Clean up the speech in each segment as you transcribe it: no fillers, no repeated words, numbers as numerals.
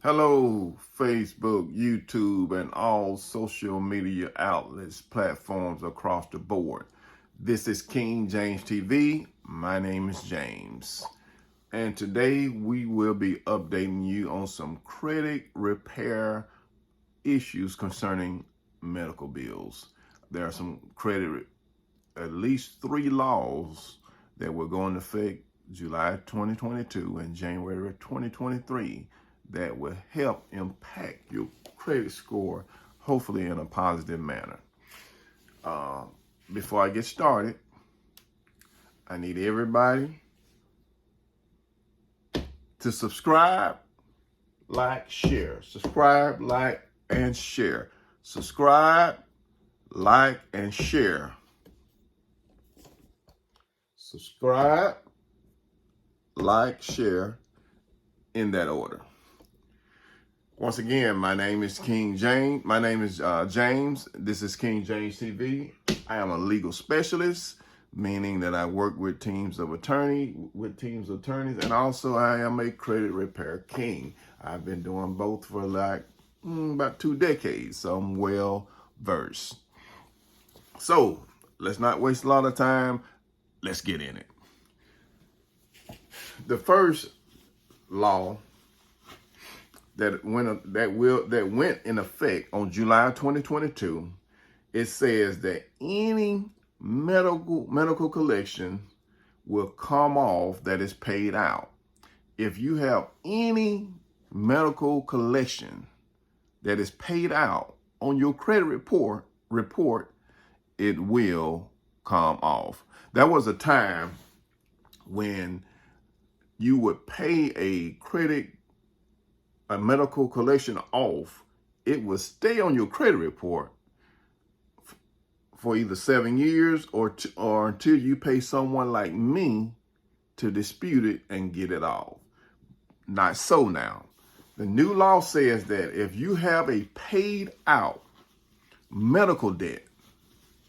Hello, Facebook, YouTube, and all social media outlets, platforms across the board. This is King James TV. My name is James. And today we will be updating you on some credit repair issues concerning medical bills. There are some at least 3 laws that will go into effect July 2022 and January 2023 that will help impact your credit score, hopefully in a positive manner. Before I get started, I need everybody to subscribe, like, share. Subscribe, like, and share. Subscribe, like, and share. Subscribe, like, share, in that order. Once again, my name is King James. My name is James. This is King James TV. I am a legal specialist, meaning that I work with teams of attorneys, and also I am a credit repair king. I've been doing both for about 2 decades, so I'm well versed. So let's not waste a lot of time. Let's get in it. The first law that went in effect on July 2022, it says that any medical collection will come off that is paid out. If you have any medical collection that is paid out on your credit report, it will come off. There was a time when you would pay a medical collection off, it would stay on your credit report for either 7 years or until you pay someone like me to dispute it and get it off. Not so now. The new law says that if you have a paid out medical debt,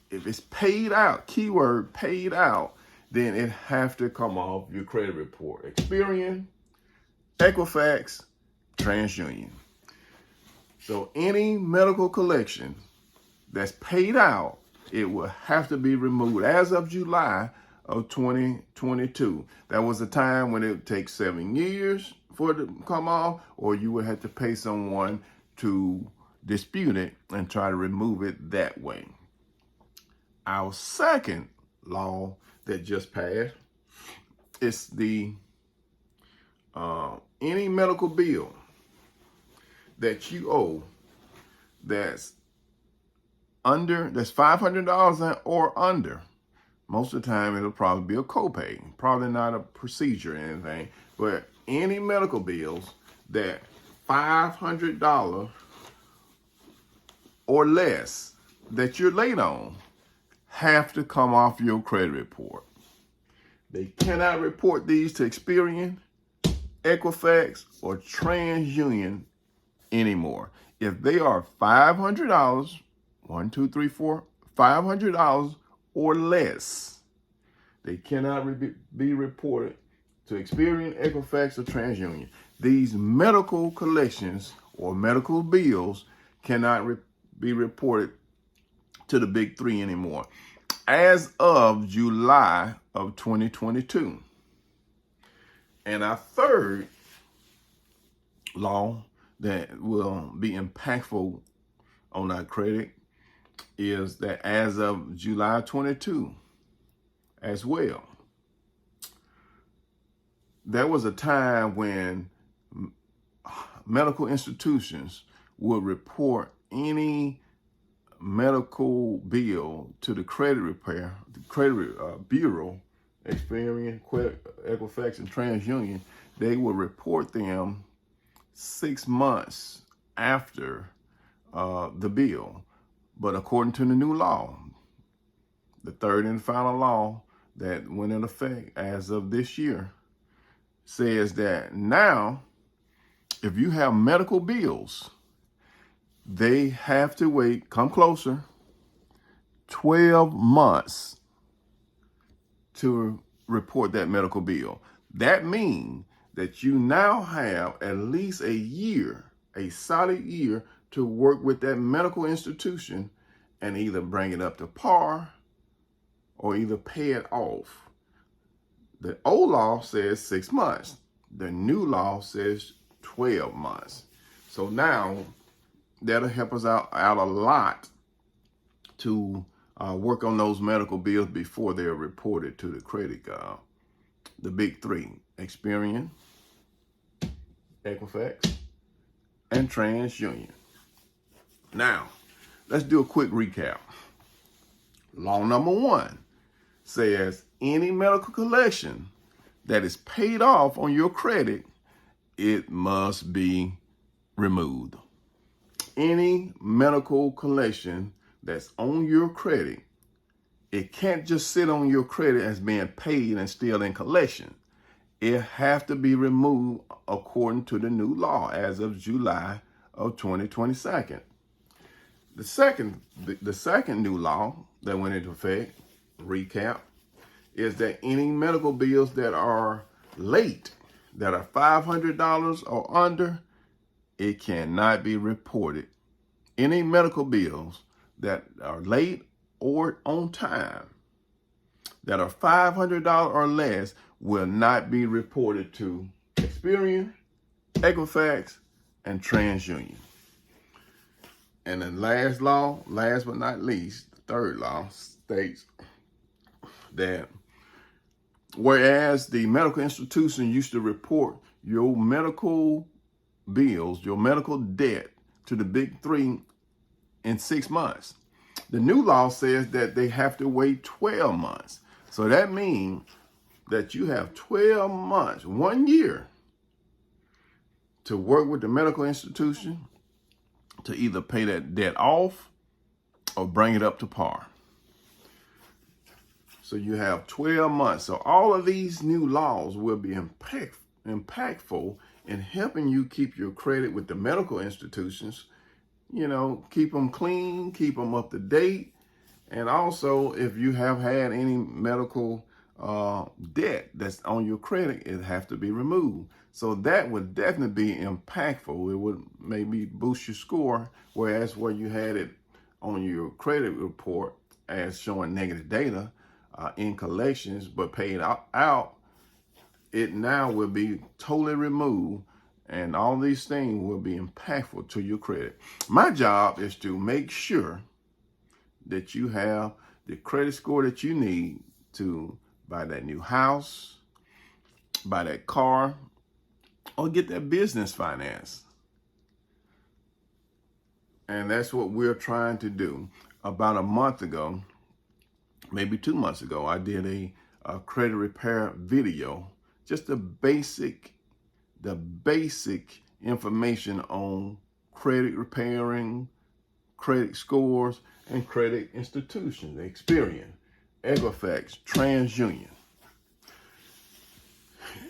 if it's paid out, keyword paid out, then it have to come off your credit report. Experian, Equifax, TransUnion. So any medical collection that's paid out, it will have to be removed as of July of 2022. That was a time when it would take 7 years for it to come off, or you would have to pay someone to dispute it and try to remove it that way. Our second law that just passed is the any medical bill that you owe that's $500 or under. Most of the time it'll probably be a copay, probably not a procedure or anything, but any medical bills that $500 or less that you're late on have to come off your credit report. They cannot report these to Experian, Equifax, or TransUnion anymore. If they are $500, $500 or less, they cannot be reported to Experian, Equifax, or TransUnion. These medical collections or medical bills cannot be reported to the big 3 anymore as of July of 2022. And our third law that will be impactful on our credit is that as of July 22 as well, there was a time when medical institutions would report any medical bill to the credit bureau, Experian, Equifax, and TransUnion. They will report them 6 months after the bill. But according to the new law, the third and final law that went in effect as of this year, says that now, if you have medical bills, they have to wait, come closer, 12 months to report that medical bill. That means that you now have at least a year, a solid year, to work with that medical institution and either bring it up to par or either pay it off. The old law says 6 months. The new law says 12 months. So now that'll help us out a lot to work on those medical bills before they're reported to the credit card. The big three: Experian, Equifax, and TransUnion. Now, let's do a quick recap. Law number 1 says any medical collection that is paid off on your credit, it must be removed. Any medical collection that's on your credit, it can't just sit on your credit as being paid and still in collection. It has to be removed according to the new law as of July of 2022. The second new law that went into effect, recap, is that any medical bills that are late, that are $500 or under, it cannot be reported. Any medical bills that are late or on time, that are $500 or less, will not be reported to Experian, Equifax, and TransUnion. And the last law, last but not least, the third law states that whereas the medical institution used to report your medical bills, your medical debt to the big three in 6 months, the new law says that they have to wait 12 months. So that means that you have 12 months, 1 year, to work with the medical institution to either pay that debt off or bring it up to par. So you have 12 months. So all of these new laws will be impactful in helping you keep your credit with the medical institutions, keep them clean, keep them up to date. And also, if you have had any medical debt that's on your credit, it has to be removed. So that would definitely be impactful. It would maybe boost your score, whereas where you had it on your credit report as showing negative data in collections, but paid out, it now will be totally removed, and all these things will be impactful to your credit. My job is to make sure that you have the credit score that you need to buy that new house, buy that car, or get that business finance. And that's what we're trying to do. About a month ago, maybe 2 months ago, I did a credit repair video, just the basic information on credit repairing, credit scores, and credit institutions: Experian, Equifax, TransUnion.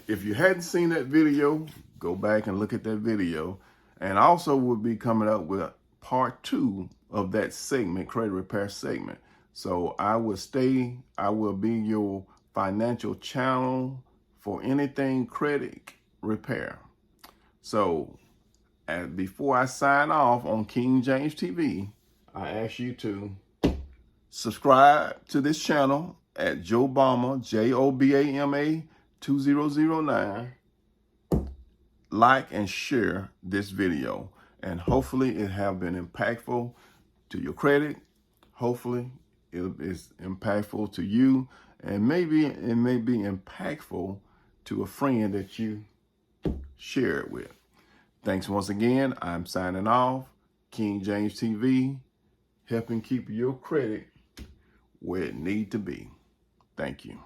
If you hadn't seen that video, go back and look at that video. And also we'll be coming up with part 2 of that segment, credit repair segment. So I will be your financial channel for anything credit repair. So before I sign off on King James TV, I ask you to subscribe to this channel at Jobama, Jobama 2009. Like and share this video, and hopefully it have been impactful to your credit. Hopefully it is impactful to you, and maybe it may be impactful to a friend that you share it with. Thanks once again. I'm signing off. King James TV, helping keep your credit where it need to be. Thank you.